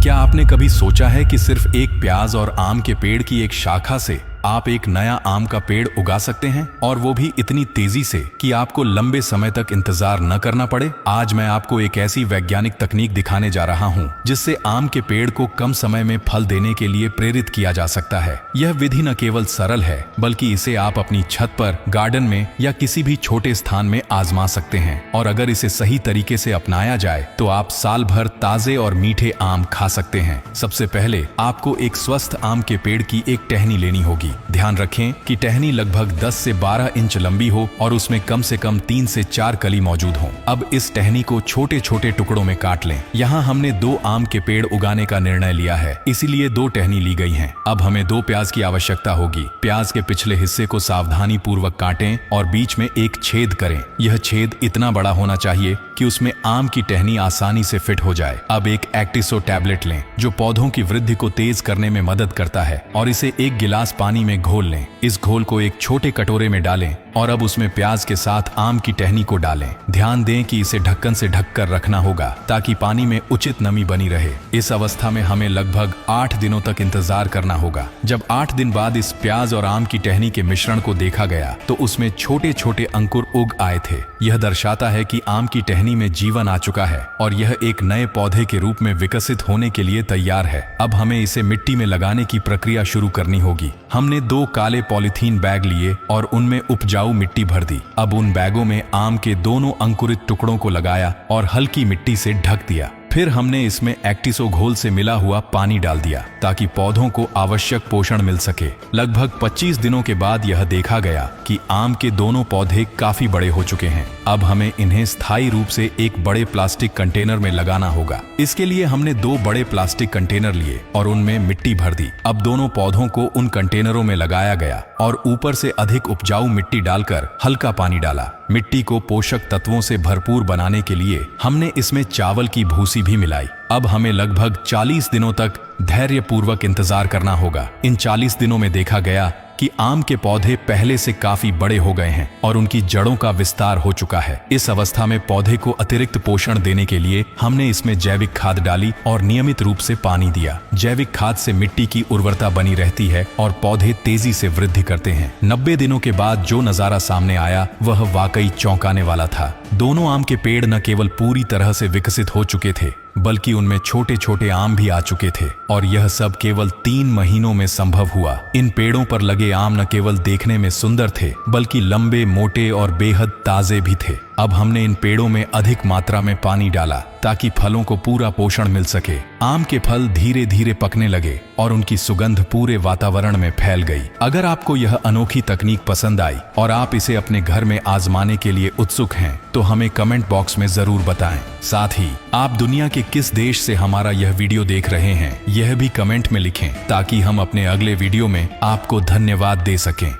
क्या आपने कभी सोचा है कि सिर्फ एक प्याज और आम के पेड़ की एक शाखा से आप एक नया आम का पेड़ उगा सकते हैं, और वो भी इतनी तेजी से कि आपको लंबे समय तक इंतजार न करना पड़े। आज मैं आपको एक ऐसी वैज्ञानिक तकनीक दिखाने जा रहा हूँ जिससे आम के पेड़ को कम समय में फल देने के लिए प्रेरित किया जा सकता है। यह विधि न केवल सरल है, बल्कि इसे आप अपनी छत पर, गार्डन में या किसी भी छोटे स्थान में आजमा सकते हैं। और अगर इसे सही तरीके से अपनाया जाए तो आप साल भर ताजे और मीठे आम खा सकते हैं। सबसे पहले आपको एक स्वस्थ आम के पेड़ की एक टहनी लेनी होगी। ध्यान रखें कि टहनी लगभग 10 से 12 इंच लंबी हो और उसमें कम से कम 3 से 4 कली मौजूद हों। अब इस टहनी को छोटे छोटे टुकड़ों में काट लें। यहाँ हमने 2 आम के पेड़ उगाने का निर्णय लिया है, इसीलिए 2 टहनी ली गई हैं। अब हमें 2 प्याज की आवश्यकता होगी। प्याज के पिछले हिस्से को सावधानी पूर्वक काटें और बीच में एक छेद करें। यह छेद इतना बड़ा होना चाहिए कि उसमें आम की टहनी आसानी से फिट हो जाए। अब एक एक्टिसो टैबलेट लें जो पौधों की वृद्धि को तेज करने में मदद करता है, और इसे 1 गिलास पानी में घोल लें। इस घोल को एक छोटे कटोरे में डालें और अब उसमें प्याज के साथ आम की टहनी को डालें। ध्यान दें कि इसे ढक्कन से ढककर रखना होगा ताकि पानी में उचित नमी बनी रहे। इस अवस्था में हमें लगभग 8 दिनों तक इंतजार करना होगा। जब 8 दिन बाद इस प्याज और आम की टहनी के मिश्रण को देखा गया तो उसमें छोटे छोटे अंकुर उग आए थे। यह दर्शाता है कि आम की टहनी में जीवन आ चुका है और यह एक नए पौधे के रूप में विकसित होने के लिए तैयार है। अब हमें इसे मिट्टी में लगाने की प्रक्रिया शुरू करनी होगी। हमने 2 काले पॉलीथीन बैग लिए और उनमें उपजाऊ मिट्टी भर दी। अब उन बैगों में आम के दोनों अंकुरित टुकड़ों को लगाया और हल्की मिट्टी से ढक दिया। फिर हमने इसमें एक्टिसो घोल से मिला हुआ पानी डाल दिया ताकि पौधों को आवश्यक पोषण मिल सके। लगभग 25 दिनों के बाद यह देखा गया कि आम के दोनों पौधे काफी बड़े हो चुके हैं। अब हमें इन्हें स्थायी रूप से एक बड़े प्लास्टिक कंटेनर में लगाना होगा। इसके लिए हमने 2 बड़े प्लास्टिक कंटेनर लिए और उनमें मिट्टी भर दी। अब दोनों पौधों को उन कंटेनरों में लगाया गया और ऊपर से अधिक उपजाऊ मिट्टी डालकर हल्का पानी डाला। मिट्टी को पोषक तत्वों से भरपूर बनाने के लिए हमने इसमें चावल की भूसी भी मिलाई। अब हमें लगभग 40 दिनों तक धैर्यपूर्वक इंतजार करना होगा। इन 40 दिनों में देखा गया कि आम के पौधे पहले से काफी बड़े हो गए हैं और उनकी जड़ों का विस्तार हो चुका है। इस अवस्था में पौधे को अतिरिक्त पोषण देने के लिए हमने इसमें जैविक खाद डाली और नियमित रूप से पानी दिया। जैविक खाद से मिट्टी की उर्वरता बनी रहती है और पौधे तेजी से वृद्धि करते हैं। 90 दिनों के बाद जो नजारा सामने आया वह वाकई चौंकाने वाला था। दोनों आम के पेड़ न केवल पूरी तरह से विकसित हो चुके थे, बल्कि उनमें छोटे छोटे आम भी आ चुके थे, और यह सब केवल 3 महीनों में संभव हुआ। इन पेड़ों पर लगे आम न केवल देखने में सुंदर थे, बल्कि लंबे, मोटे और बेहद ताजे भी थे। अब हमने इन पेड़ों में अधिक मात्रा में पानी डाला ताकि फलों को पूरा पोषण मिल सके। आम के फल धीरे धीरे पकने लगे और उनकी सुगंध पूरे वातावरण में फैल गई। अगर आपको यह अनोखी तकनीक पसंद आई और आप इसे अपने घर में आजमाने के लिए उत्सुक हैं, तो हमें कमेंट बॉक्स में जरूर बताएं। साथ ही आप दुनिया के किस देश से हमारा यह वीडियो देख रहे हैं, यह भी कमेंट में लिखें ताकि हम अपने अगले वीडियो में आपको धन्यवाद दे सकें।